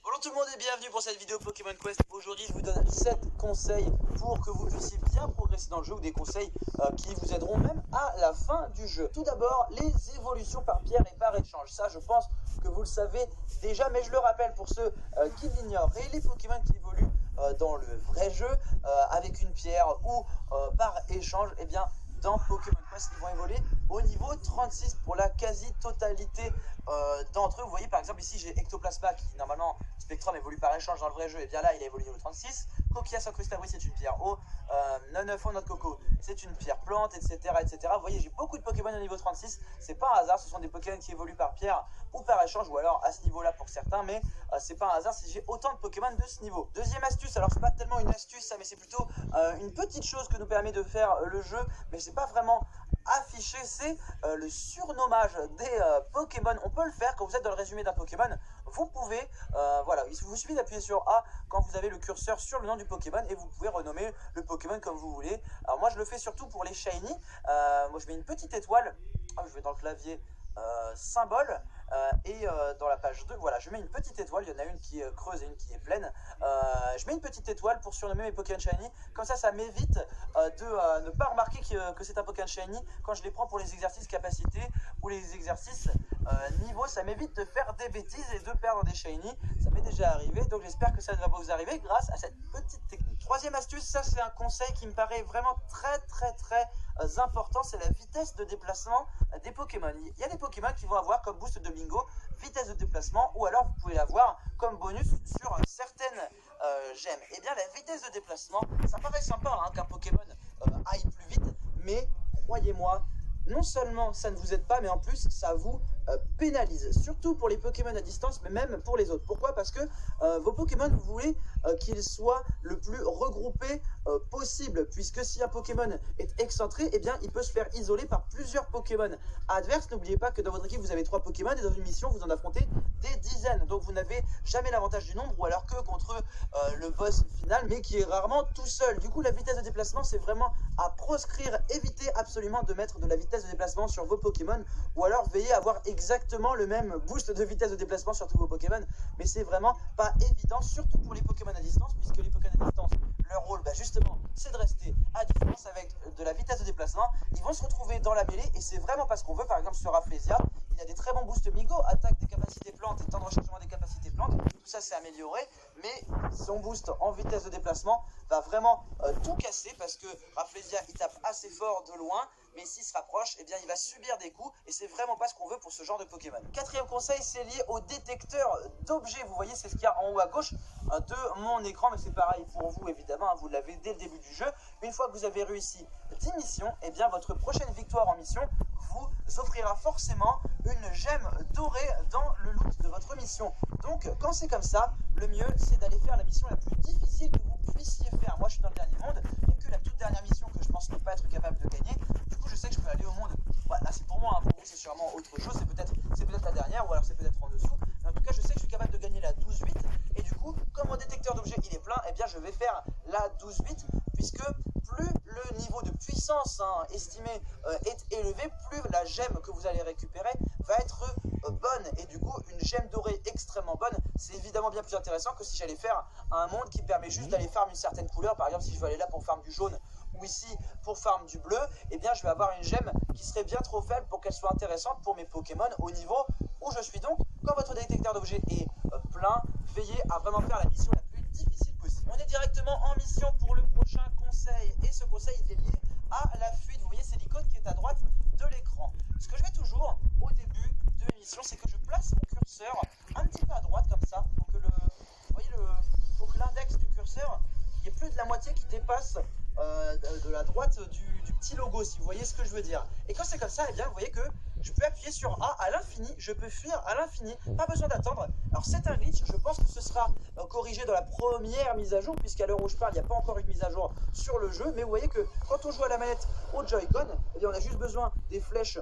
Bonjour tout le monde et bienvenue pour cette vidéo Pokémon Quest. Aujourd'hui je vous donne 7 conseils pour que vous puissiez bien progresser dans le jeu, ou des conseils qui vous aideront même à la fin du jeu. Tout d'abord, les évolutions par pierre et par échange. Ça je pense que vous le savez déjà, mais je le rappelle pour ceux qui l'ignorent. Et les Pokémon qui évoluent dans le vrai jeu avec une pierre ou par échange, eh bien dans Pokémon Quest, ils vont évoluer au niveau 36 pour la quasi-totalité d'entre eux. Vous voyez par exemple ici j'ai Ectoplasma qui normalement Spectrum évolue par échange dans le vrai jeu, et bien là il a évolué au niveau 36. Coquilla Sacrustabri c'est une pierre eau, Nonneufo notre coco c'est une pierre plante, etc. etc. Vous voyez j'ai beaucoup de Pokémon au niveau 36, c'est pas un hasard, ce sont des Pokémon qui évoluent par pierre ou par échange, ou alors à ce niveau là pour certains, mais c'est pas un hasard si j'ai autant de Pokémon de ce niveau. Deuxième astuce, alors c'est pas tellement une astuce ça, mais c'est plutôt une petite chose que nous permet de faire le jeu, mais c'est pas vraiment affiché, c'est le surnommage des Pokémon. On peut le faire quand vous êtes dans le résumé d'un Pokémon. Vous pouvez, voilà, il vous suffit d'appuyer sur A quand vous avez le curseur sur le nom du Pokémon et vous pouvez renommer le Pokémon comme vous voulez. Alors moi je le fais surtout pour les shiny. Moi je mets une petite étoile, je vais dans le clavier symbole, et dans la page 2, voilà, je mets une petite étoile. Il y en a une qui est creuse et une qui est pleine. Je mets une petite étoile pour surnommer mes Pokémon shiny. Comme ça m'évite de ne pas remarquer que c'est un Pokémon shiny quand je les prends pour les exercices capacité ou les exercices niveau. Ça m'évite de faire des bêtises et de perdre des shiny. Ça m'est déjà arrivé, donc j'espère que ça ne va pas vous arriver grâce à cette petite technique. Troisième astuce, ça c'est un conseil qui me paraît vraiment très important, c'est la vitesse de déplacement des Pokémon. Il y a des Pokémon qui vont avoir comme boost de bingo vitesse de déplacement, ou alors vous pouvez l'avoir comme bonus sur certaines gemmes. Et bien la vitesse de déplacement, ça paraît sympa hein, qu'un Pokémon aille plus vite, mais croyez-moi, non seulement ça ne vous aide pas, mais en plus ça vous pénalise, surtout pour les Pokémon à distance, mais même pour les autres. Pourquoi? Parce que vos Pokémon, vous voulez qu'ils soient le plus regroupés possible, puisque si un Pokémon est excentré, eh bien il peut se faire isoler par plusieurs Pokémon adverses. N'oubliez pas que dans votre équipe vous avez 3 Pokémon et dans une mission vous en affrontez des dizaines, donc vous n'avez jamais l'avantage du nombre, ou alors que contre le boss final, mais qui est rarement tout seul. Du coup la vitesse de déplacement c'est vraiment à proscrire. Évitez absolument de mettre de la vitesse de déplacement sur vos Pokémon, ou alors veillez à avoir exactement le même boost de vitesse de déplacement sur tous vos Pokémon, mais c'est vraiment pas évident, surtout pour les Pokémon à distance, puisque les Pokémon à distance, leur rôle justement c'est de rester à distance avec de la vitesse de déplacement. Ils vont se retrouver dans la mêlée et c'est vraiment pas ce qu'on veut. Par exemple sur Rafflesia, il a des très bons boosts Migo, attaque des capacités plantes et temps de rechargement des capacités plantes, tout ça c'est amélioré, mais son boost en vitesse de déplacement va vraiment tout casser, parce que Rafflesia il tape assez fort de loin, mais s'il se rapproche, eh bien il va subir des coups, et c'est vraiment pas ce qu'on veut pour ce genre de Pokémon. Quatrième conseil, c'est lié au détecteur d'objets. Vous voyez, c'est ce qu'il y a en haut à gauche de mon écran, mais c'est pareil pour vous évidemment, hein, vous l'avez dès le début du jeu. Une fois que vous avez réussi 10 missions, eh bien votre prochaine victoire en mission vous offrira forcément une gemme dorée dans le loot de votre mission. Donc quand c'est comme ça, le mieux c'est d'aller faire la mission la plus difficile que vous puissiez faire. Moi je suis dans le dernier monde, il n'y a que la toute dernière mission que je pense ne pas être capable de gagner. Du coup je sais que je peux aller au monde, voilà, là c'est pour moi, hein, pour vous c'est sûrement autre chose, c'est peut-être la dernière, ou alors c'est peut-être en dessous, mais en tout cas je sais que je suis capable de gagner la 12-8, et du coup comme mon détecteur d'objets il est plein, eh bien je vais faire la 12-8, puisque plus le niveau de puissance estimé est élevé, plus la gemme que vous allez récupérer va être bonne, et du coup une gemme dorée extrêmement bonne, c'est évidemment bien plus intéressant que si j'allais faire un monde qui permet juste d'aller farm une certaine couleur. Par exemple si je veux aller là pour farm du jaune, ou ici pour farm du bleu, eh bien je vais avoir une gemme qui serait bien trop faible pour qu'elle soit intéressante pour mes Pokémon au niveau où je suis. Donc quand votre détecteur d'objets est plein, veillez à vraiment faire la mission la plus difficile possible. On est directement en mission pour le prochain conseil, et ce conseil il est lié à la fuite. Vous voyez c'est l'icône qui est à droite de l'écran. Ce que je fais toujours au début de mes missions, c'est que je place mon curseur un petit peu à droite comme ça, pour que pour que l'index du curseur, il y ait plus de la moitié qui dépasse de la droite du petit logo, si vous voyez ce que je veux dire. Et quand c'est comme ça, eh bien vous voyez que je peux appuyer sur A à l'infini, je peux fuir à l'infini, pas besoin d'attendre. Alors c'est un glitch, je pense que ce sera corrigé dans la première mise à jour, puisqu'à l'heure où je parle, il n'y a pas encore eu de mise à jour sur le jeu, mais vous voyez que quand on joue à la manette au Joy-Con, eh bien on a juste besoin des flèches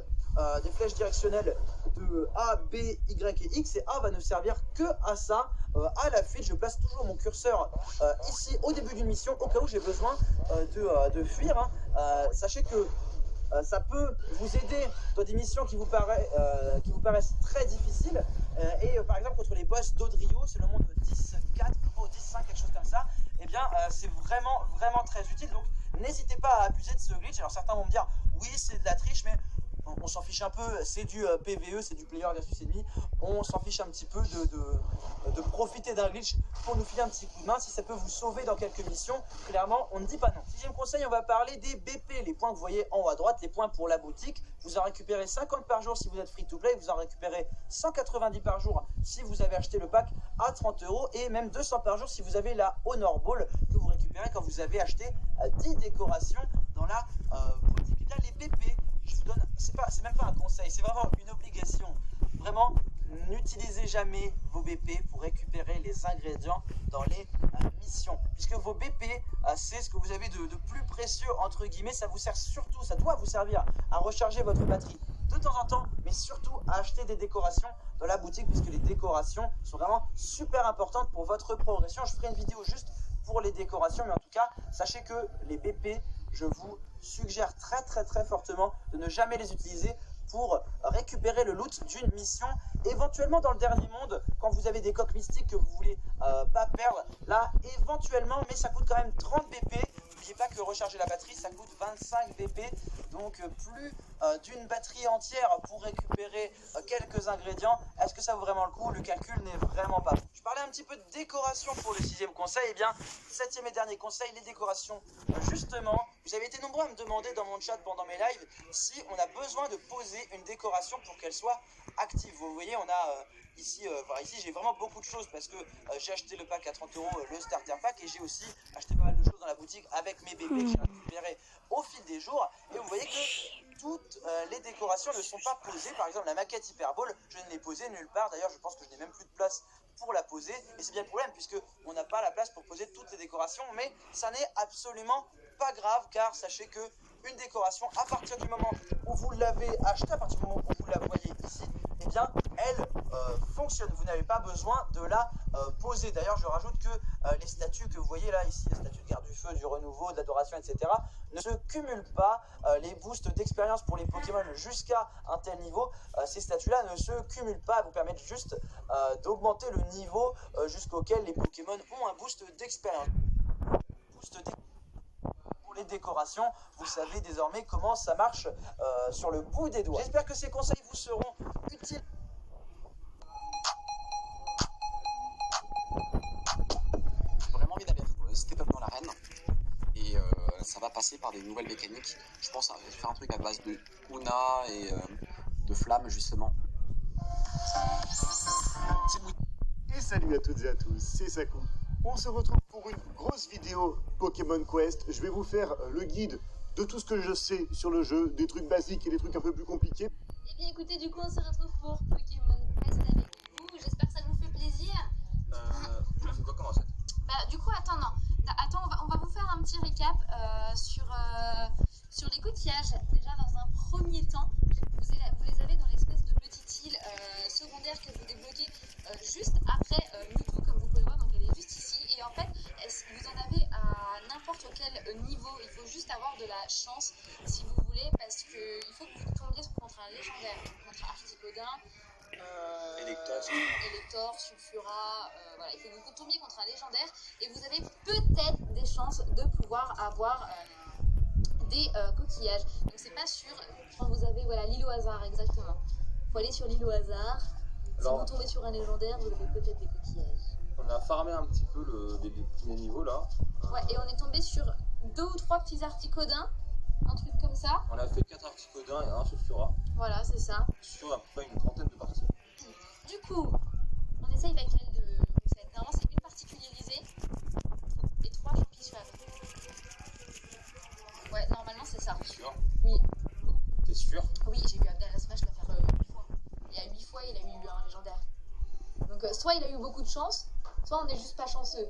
directionnelles de A, B, Y et X, et A va ne servir que à ça. À la fuite, je place toujours mon curseur ici au début d'une mission, au cas où j'ai besoin de fuir. Sachez que ça peut vous aider dans des missions qui vous paraissent très difficiles. Par exemple, contre les boss d'Odrio, c'est le monde 10-4 ou 10-5, quelque chose comme ça, et bien c'est vraiment très utile. Donc n'hésitez pas à abuser de ce glitch. Alors certains vont me dire, oui, c'est de la triche, mais on s'en fiche un peu, c'est du PVE, c'est du player versus ennemi, on s'en fiche un petit peu de profiter d'un glitch pour nous filer un petit coup de main. Si ça peut vous sauver dans quelques missions, clairement on ne dit pas non. Sixième conseil, on va parler des BP, les points que vous voyez en haut à droite, les points pour la boutique. Vous en récupérez 50 par jour si vous êtes free to play, vous en récupérez 190 par jour si vous avez acheté le pack à 30 € et même 200 par jour si vous avez la Honor Ball que vous récupérez quand vous avez acheté 10 décorations dans la boutique. Et bien les BP, je vous donne, c'est même pas un conseil, c'est vraiment une obligation. Vraiment, n'utilisez jamais vos BP pour récupérer les ingrédients dans les missions. Puisque vos BP, c'est ce que vous avez de plus précieux, entre guillemets, ça vous sert surtout, ça doit vous servir à recharger votre batterie de temps en temps, mais surtout à acheter des décorations dans la boutique, puisque les décorations sont vraiment super importantes pour votre progression. Je ferai une vidéo juste pour les décorations, mais en tout cas, sachez que les BP, je vous suggère très fortement de ne jamais les utiliser pour récupérer le loot d'une mission. Éventuellement dans le dernier monde, quand vous avez des coques mystiques que vous voulez pas perdre, là éventuellement, mais ça coûte quand même 30 BP. N'oubliez pas que recharger la batterie ça coûte 25 BP, donc plus d'une batterie entière pour récupérer quelques ingrédients. Est-ce que ça vaut vraiment le coup? Le calcul n'est vraiment pas bon. Je parlais un petit peu de décoration pour le sixième conseil. Et bien, septième et dernier conseil, les décorations. Justement, vous avez été nombreux à me demander dans mon chat pendant mes lives si on a besoin de poser une décoration pour qu'elle soit active. Vous voyez, on a ici j'ai vraiment beaucoup de choses parce que j'ai acheté le pack à 30 €, le starter pack, et j'ai aussi acheté pas mal de choses dans la boutique avec mes bébés que j'ai récupérés au fil des jours. Et vous voyez que toutes les décorations ne sont pas posées. Par exemple, la maquette Hyperball, je ne l'ai posée nulle part. D'ailleurs, je pense que je n'ai même plus de place pour la poser, et c'est bien le problème puisque on n'a pas la place pour poser toutes les décorations, mais ça n'est absolument pas grave, car sachez que une décoration, à partir du moment où vous l'avez achetée, à partir du moment où vous la voyez ici, eh bien elle fonctionne. Vous n'avez pas besoin de la poser. D'ailleurs, je rajoute que les statues que vous voyez là, ici, les statues de garde du feu, du renouveau, de l'adoration, etc., ne se cumulent pas. Les boosts d'expérience pour les Pokémon jusqu'à un tel niveau, ces statues-là ne se cumulent pas, vous permettent juste d'augmenter le niveau jusqu'auquel les Pokémon ont un boost d'expérience. Pour les décorations, vous savez désormais comment ça marche sur le bout des doigts. J'espère que ces conseils vous seront utiles. J'ai vraiment envie d'aller step up dans l'arène, et ça va passer par des nouvelles mécaniques. Je pense à faire un truc à base de Una et de flammes justement. Et salut à toutes et à tous, c'est Sakou. On se retrouve pour une grosse vidéo Pokémon Quest. Je vais vous faire le guide de tout ce que je sais sur le jeu, des trucs basiques et des trucs un peu plus compliqués. Et bien écoutez, du coup on se retrouve pour Pokémon Quest avec vous. J'espère que ça vous fait plaisir. C'est quoi comment ça? Bah du coup attends, on va vous faire un petit récap sur les coquillages. Déjà dans un premier temps, vous les avez dans l'espèce de petite île secondaire que vous débloquez juste après Mewtwo, comme vous pouvez le voir, donc elle est juste ici. Et en fait, vous en avez à n'importe quel niveau. Il faut juste avoir de la chance si vous voulez, parce qu'il faut que vous tombiez contre un légendaire, contre un Articodin, Elector, Sulfura, voilà, il faut que vous tombiez contre un légendaire et vous avez peut-être des chances de pouvoir avoir des coquillages. Donc c'est pas sûr quand vous avez l'île au hasard, exactement. Il faut aller sur l'île au hasard. Si vous tombez sur un légendaire, vous avez peut-être des coquillages. On a farmé un petit peu les premiers niveaux là. Ouais, et on est tombé sur 2 ou 3 petits Articodins, un truc comme ça. On a fait 4 Articodins et un Sulfura. Voilà, c'est ça. Sur à peu près une trentaine de parties. Du coup, on essaye laquelle de cette. Normalement, c'est une particuliérisée et 3 champignons suaves. Ouais, normalement, c'est ça. T'es sûr? Oui. T'es sûr? Oui, j'ai vu Abdel Smash la faire il a eu beaucoup de chance, soit on n'est juste pas chanceux.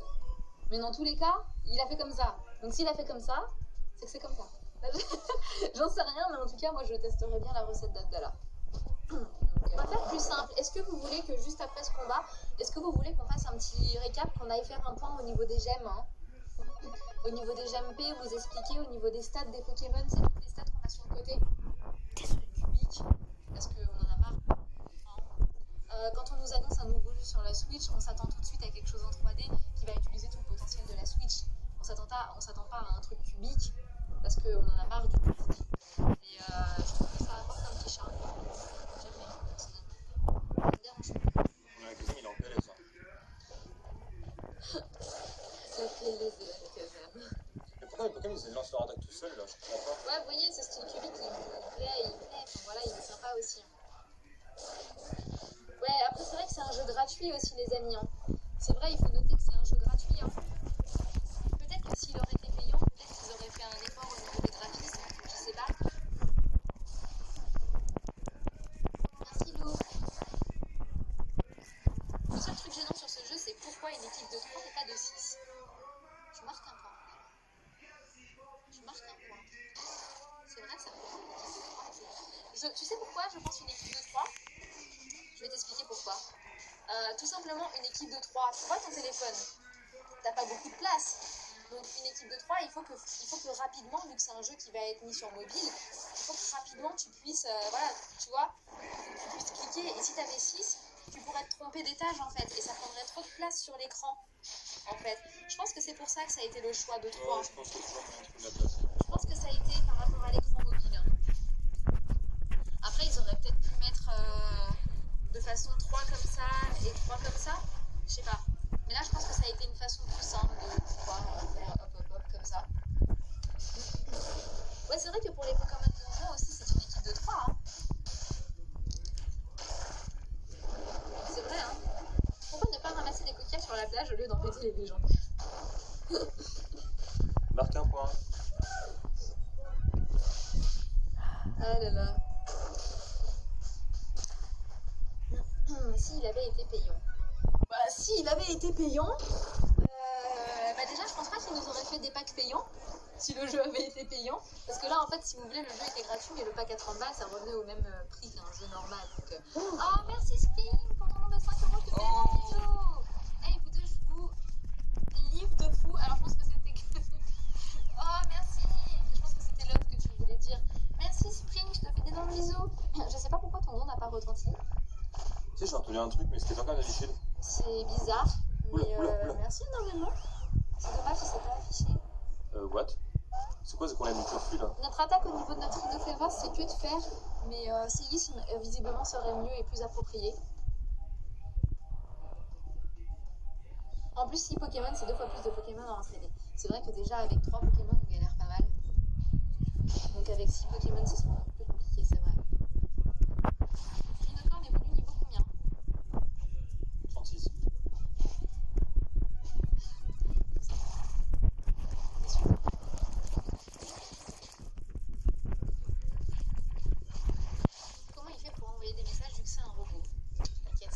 Mais dans tous les cas, il a fait comme ça. Donc s'il a fait comme ça, c'est que c'est comme ça. J'en sais rien, mais en tout cas, moi je testerai bien la recette d'Abdallah. On va faire plus simple. Est-ce que vous voulez que juste après ce combat, est-ce que vous voulez qu'on fasse un petit récap, qu'on aille faire un point au niveau des gemmes, hein, au niveau des gemmes P, vous expliquer au niveau des stats des Pokémon, c'est toutes les stats qu'on a sur le côté. Cubique, parce qu'on en a marre. Quand on nous annonce un nouveau jeu sur la Switch, on s'attend tout de suite à quelque chose en 3D qui va utiliser tout le potentiel de la Switch. On s'attend pas à un truc cubique parce qu'on en a marre du cubique. Et je trouve que ça apporte un petit charme. J'aime bien, personnellement. Ça me dérange pas. On a l'impression qu'il est en PLS. Hein. La PLS de Alakazam. Mais pourquoi les Pokémon ils lancent leur attaque tout seul là? Je comprends pas. Ouais, vous voyez, ce style cubique, il plaît. Enfin, voilà, il est sympa aussi. Ouais, après, c'est vrai que c'est un jeu gratuit aussi, les amis. Hein. C'est vrai, il faut noter que c'est un jeu gratuit. Hein. Peut-être que s'il aurait été payant, peut-être qu'ils auraient fait un effort au niveau des graphismes. Je sais pas. Merci, Lou. Le seul truc gênant sur ce jeu, c'est pourquoi une équipe de 3 et pas de 6. Je marque un point. Je marque un point. C'est vrai, ça peut être une équipe de 3. Tu sais pourquoi je pense une équipe de 3 ? Je vais t'expliquer pourquoi. Tout simplement, une équipe de 3, tu vois ton téléphone, t'as pas beaucoup de place. Donc une équipe de 3, il faut que rapidement, vu que c'est un jeu qui va être mis sur mobile, il faut que rapidement tu puisses, voilà, tu vois, tu puisses cliquer. Et si t'avais 6, tu pourrais te tromper d'étage en fait, et ça prendrait trop de place sur l'écran. En fait, je pense que c'est pour ça que ça a été le choix de 3. Ouais, je pense que c'est toujours moyen de trouver de la place. Je pense que ça a été par rapport à l'écran mobile. Hein. Après, ils auraient peut-être pu mettre de façon 3 comme ça et 3 comme ça. Je sais pas. Mais là, je pense que ça a été une façon plus simple de pouvoir faire hop hop hop comme ça. Ouais, c'est vrai que pour les Pokémon Donjon aussi, c'est une équipe de 3. Hein. C'est vrai, hein. Pourquoi ne pas ramasser des coquillages sur la plage au lieu d'embêter les légendaires? Marque un point. Ah là là. S'il avait été payant. Bah, s'il avait été payant, bah déjà, je pense pas qu'il nous aurait fait des packs payants. Si le jeu avait été payant. Parce que là, en fait, si vous voulez, le jeu était gratuit, mais le pack à 30 balles, ça revenait au même prix qu'un jeu normal. Donc, oh, merci Spring pour ton nom de 5 €, je te fais un bisou. Hey, vous deux, je vous livre de fou. Alors, je pense que c'était que... Oh, merci. Je pense que c'était l'autre que tu voulais dire. Merci Spring, je te fais d'énormes bisous. Je sais pas pourquoi ton nom n'a pas retenti. Tu sais, j'ai entendu un truc, mais c'était pas comme d'habitude. C'est bizarre, mais Oula. merci énormément. C'est dommage si c'est pas affiché. What? C'est quoi ce qu'on a mis turfu là? Notre attaque au niveau de notre rhinocéros, c'est que de fer, mais séisme visiblement serait mieux et plus approprié. En plus, 6 Pokémon, c'est 2 fois plus de Pokémon en entraîné. C'est vrai que déjà avec 3 Pokémon, on galère pas mal. Donc avec 6 Pokémon, ce sera un peu plus compliqué, c'est vrai. Rhinocorn évolue niveau combien? 36. Comment il fait pour envoyer des messages vu que c'est un robot? T'inquiète,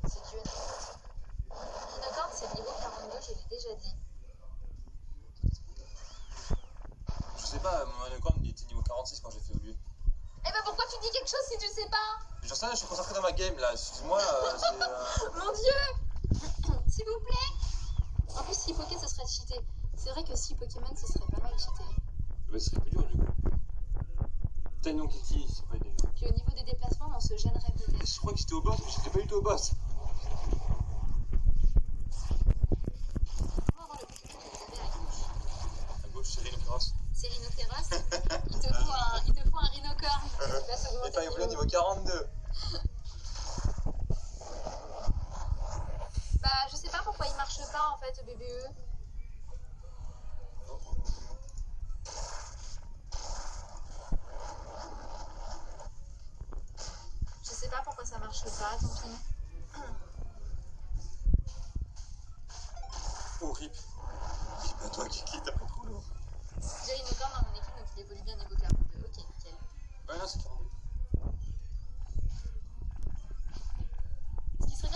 c'est Dieu n'importe. Rhinocorn, c'est niveau 42, je l'ai déjà dit. Je sais pas, mon Rhinocorn il était niveau 46 quand j'ai fait au lieu. Eh ben pourquoi tu dis quelque chose si tu sais pas? J'en sais rien, je suis concentré dans ma game là, excuse-moi, c'est. Mon Dieu. S'il vous plaît. En plus, 6 Poké, ce serait cheaté. C'est vrai que 6 Pokémon, ce serait pas mal cheaté. Bah, ce serait plus dur du coup. T'as une Kiki, c'est pas une déjà. Puis au niveau des déplacements, on se gênerait peut-être. Je crois que j'étais au boss, mais j'étais pas du tout au boss. On va voir le Pokémon que vous avez à gauche. À gauche, c'est Rhinoceros. C'est Rhinocéros. Il te faut un Rhinocorn. Qui va Et s'augmenter pas de évolué niveau. niveau 42. Bah, je sais pas pourquoi il marche pas en fait, BBE. Je sais pas pourquoi ça marche pas, tant pis. Oh, rip. Rip à toi, Kiki, t'as pris trop lourd. J'ai Rhinocorn dans mon équipe, donc il évolue bien niveau 42. Ok, nickel. Ouais, non, c'est 42. Ce qui serait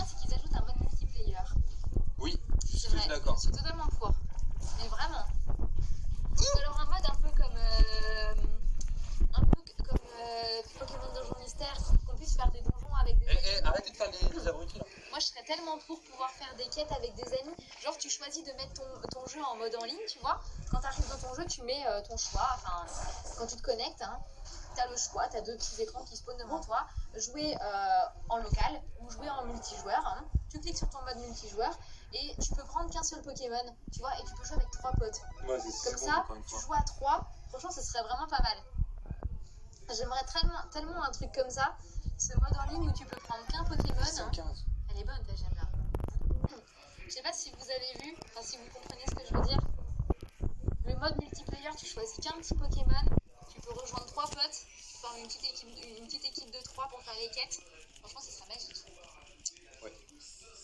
d'accord. Je suis totalement pour. Mais vraiment. Ou alors un mode un peu comme Pokémon Donjon Mystère, qu'on puisse faire des donjons avec des amis. Arrêtez de faire les abrutis là. Moi je serais tellement pour pouvoir faire des quêtes avec des amis. Genre tu choisis de mettre ton jeu en mode en ligne, tu vois. Quand tu arrives dans ton jeu, tu mets ton choix. Enfin, quand tu te connectes, hein, tu as le choix, tu as 2 petits écrans qui spawnent devant toi. Jouer en local ou jouer en multijoueur. Hein. Tu cliques sur ton mode multijoueur et tu peux prendre qu'un seul Pokémon, tu vois, et tu peux jouer avec 3 potes. Ouais, Comme ça, tu joues à 3. Franchement, ce serait vraiment pas mal. J'aimerais tellement un truc comme ça. Ce mode en ligne où tu peux prendre qu'un Pokémon. 115. Elle est bonne ta gemme là. Je sais pas si vous avez vu, enfin si vous comprenez ce que je veux dire. Le mode multiplayer, tu choisis qu'un petit Pokémon. Tu peux rejoindre 3 potes. Tu formes une petite équipe de 3 pour faire les quêtes. Franchement, ce serait magique. Ouais.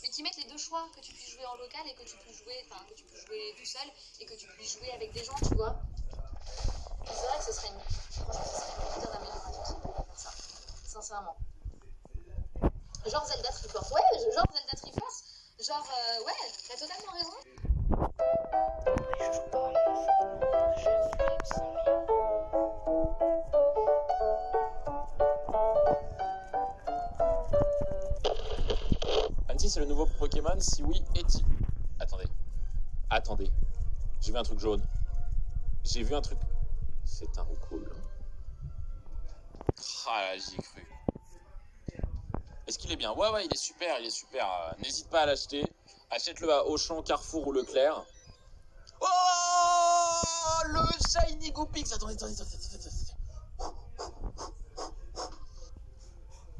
Mais qui mettent les 2 choix, que tu puisses jouer en local et que tu puisses jouer tout seul et que tu puisses jouer avec des gens, tu vois. Et c'est vrai que ce serait une putain d'amélioration. Ça, sincèrement. Genre Zelda Triforce. Ouais, genre Zelda Triforce. Genre, ouais, t'as totalement raison. Anti, c'est le nouveau Pokémon? Si oui, Eti. Attendez. J'ai vu un truc jaune. C'est un roucoule. Ah là, j'y ai cru. Est-ce qu'il est bien? Ouais, il est super, N'hésite pas à l'acheter. Achète-le à Auchan, Carrefour ou Leclerc. Oh, le Shiny Goopix. Attendez.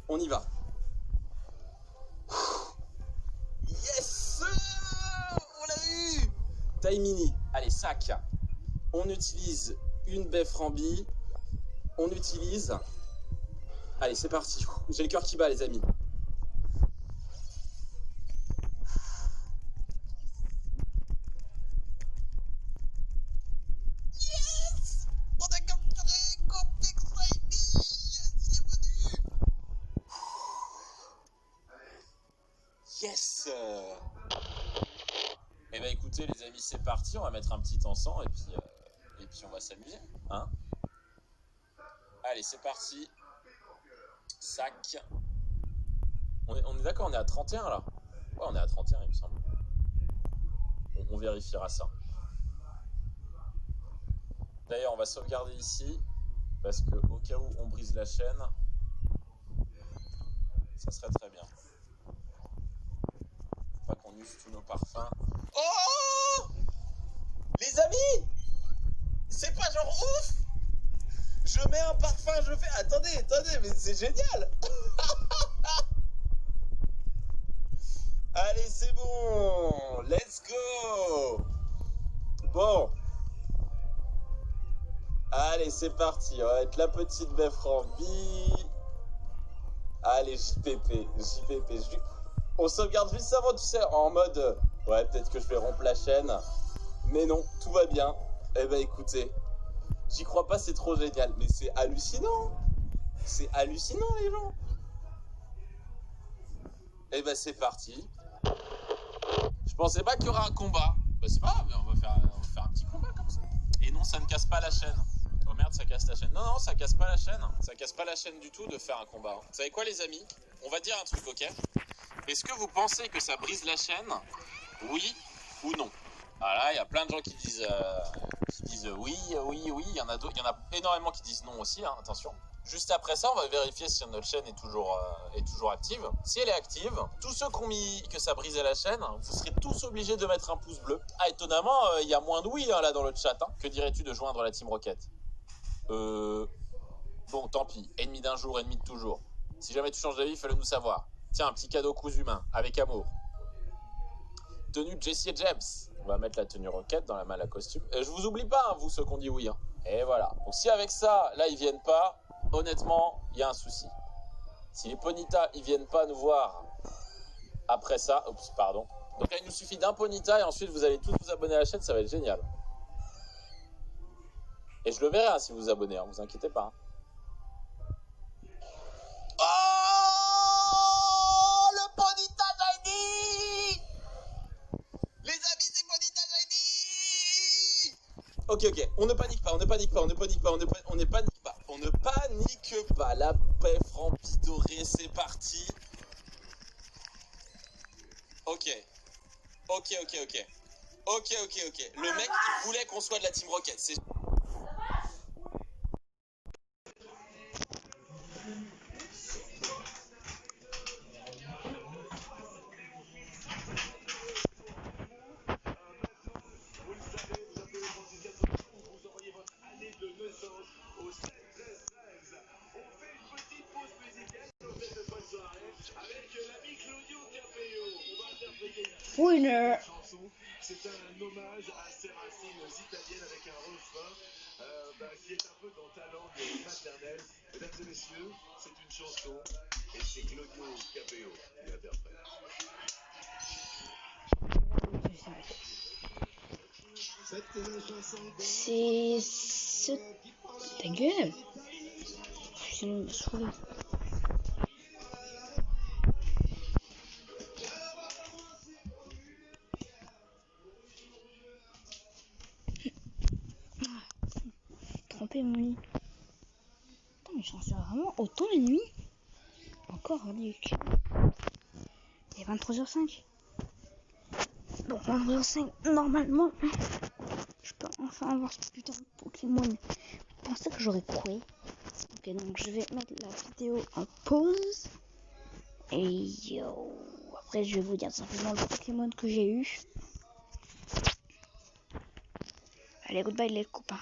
On y va. Yes! On l'a eu! Taille mini. Allez, sac. On utilise une baie Frambi. On utilise... Allez, c'est parti. J'ai le cœur qui bat, les amis. Yes! On a capturé Goopix Shiny! Yes, il est venu! Yes! Eh ben écoutez, les amis, c'est parti. On va mettre un petit encens et puis on va s'amuser. Hein? Allez, c'est parti. Sac. On est d'accord, on est à 31 là. Ouais, on est à 31, il me semble. On vérifiera ça. D'ailleurs, on va sauvegarder ici. Parce que au cas où on brise la chaîne, ça serait très bien. Faut pas qu'on use tous nos parfums. Oh! Les amis! C'est pas genre ouf! Je mets un parfum, je fais... Attendez, mais c'est génial. Allez, c'est bon. Let's go. Bon. Allez, c'est parti. On va être la petite baie Frambi. Allez, JPP. On sauvegarde juste avant, tu sais, en mode... Ouais, peut-être que je vais rompre la chaîne. Mais non, tout va bien. Eh ben, écoutez... J'y crois pas, c'est trop génial. Mais c'est hallucinant. C'est hallucinant, les gens. Et ben c'est parti. Je pensais pas qu'il y aura un combat. Bah c'est pas grave, on va faire un petit combat comme ça. Et non, ça ne casse pas la chaîne. Oh merde, ça casse la chaîne. Non, ça casse pas la chaîne. Ça casse pas la chaîne du tout de faire un combat. Vous savez quoi, les amis? On va dire un truc, ok? Est-ce que vous pensez que ça brise la chaîne? Oui ou non? Voilà, il y a plein de gens qui disent oui, il y en a énormément qui disent non aussi, hein, attention. Juste après ça, on va vérifier si notre chaîne est toujours active. Si elle est active, tous ceux qui ont mis que ça brisait la chaîne, vous serez tous obligés de mettre un pouce bleu. Ah, étonnamment, il y a moins de oui hein, là dans le chat. Hein. Que dirais-tu de joindre la Team Rocket? Bon, tant pis. Ennemi d'un jour, ennemi de toujours. Si jamais tu changes d'avis, fais-le nous savoir. Tiens, un petit cadeau cousu humain, avec amour. Tenue Jesse et James. On va mettre la tenue Rocket dans la malle à costume. Et je vous oublie pas, hein, vous, ceux qui ont dit oui. Hein. Et voilà. Donc si avec ça, là, ils viennent pas, honnêtement, il y a un souci. Si les Ponyta, ils viennent pas nous voir après ça... Oups, pardon. Donc là, il nous suffit d'un Ponyta et ensuite, vous allez tous vous abonner à la chaîne. Ça va être génial. Et je le verrai hein, si vous vous abonnez. Hein, vous inquiétez pas. Hein. Oh, le Ponyta Shiny! Les amis, c'est Ok, on ne panique pas, on ne panique pas. La paix frampidorée, c'est parti. Ok. Le mec, il voulait qu'on soit de la Team Rocket, c'est... Winner. C'est un hommage à ses racines italiennes avec un refrain qui est un peu dans ta langue maternelle. Mesdames et messieurs, c'est une chanson et c'est Claudio Capéo qui l'interprète. C'est... Ta gueule. Je me saoule. Tromper mon lit. Putain, mais j'en suis vraiment autant la nuit. Encore, allez. Il est 23h05. Bon, 23h05, normalement, je peux enfin avoir ce putain de Pokémon. Je pensais que j'aurais quoi. Ok, donc je vais mettre la vidéo en pause. Et yo. Après, je vais vous dire simplement le Pokémon que j'ai eu. Allez, goodbye les copains.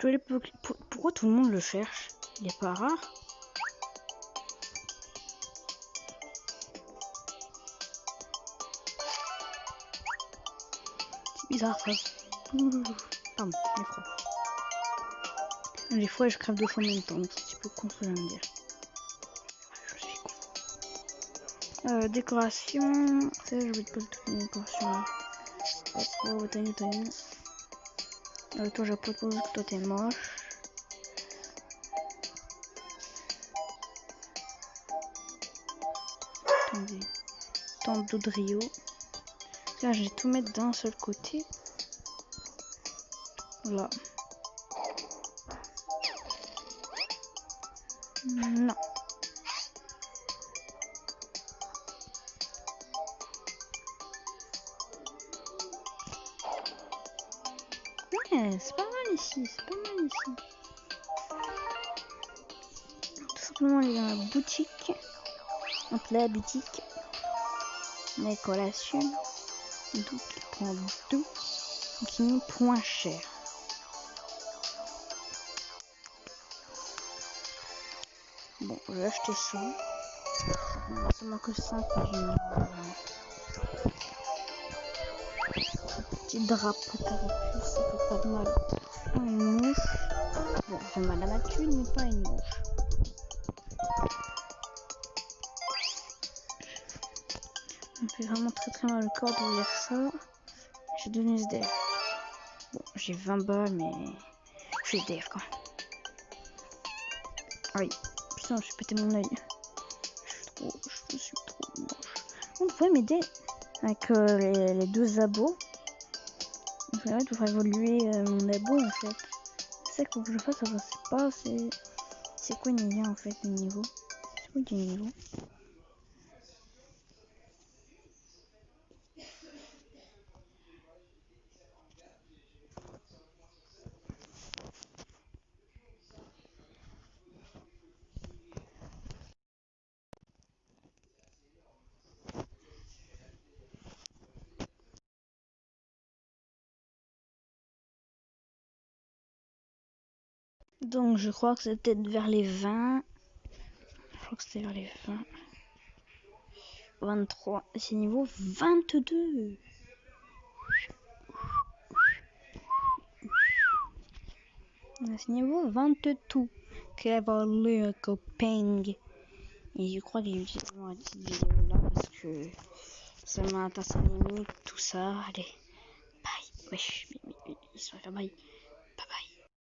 Ouais. Pourquoi tout le monde le cherche? Il est pas rare. C'est bizarre ça. Pardon, les fois. Les fois, je crève 2 fois en même temps. Donc c'est un petit peu con ce que je viens de dire. Je suis con. Décoration. Ça, je vais te poser toute une décoration. Oh, t'as toi, je propose que toi t'es moche. Attendez. Tente d'Odrio. Là, je vais tout mettre d'un seul côté. Voilà. Non. Ouais, c'est pas mal ici, Tout simplement aller dans la boutique. Donc la boutique. La collation. Donc il prend 2. Donc il met point cher. Bon, je vais acheter ça. Ça m'a que 5 petit drapeau carapuce, ça fait pas de mal. Une mouche. Bon, j'ai mal à ma thune, mais pas une mouche. Ça me fait vraiment très mal le corps de lire ça. J'ai devenu SDF. Bon, j'ai 20 balles, mais je suis SDF quand même. Aïe, putain, je suis pété mon oeil. Je suis trop moche. Vous pouvez m'aider avec les 2 abos. En fait, il faudrait évoluer mon abo en fait. C'est ça qu'il faut que je fasse, je sais pas, c'est quoi le niveau en fait, le niveau. C'est quoi le niveau? Donc je crois que c'était vers les 20. Je crois que c'était vers les 20. 23. C'est niveau 22. C'est niveau 22. Cavalier Coping. Et je crois que j'ai utilisé cette vidéo là parce que ça m'a atteint sa limite, tout ça. Allez. Bye. Wesh. Bye. Bye bye.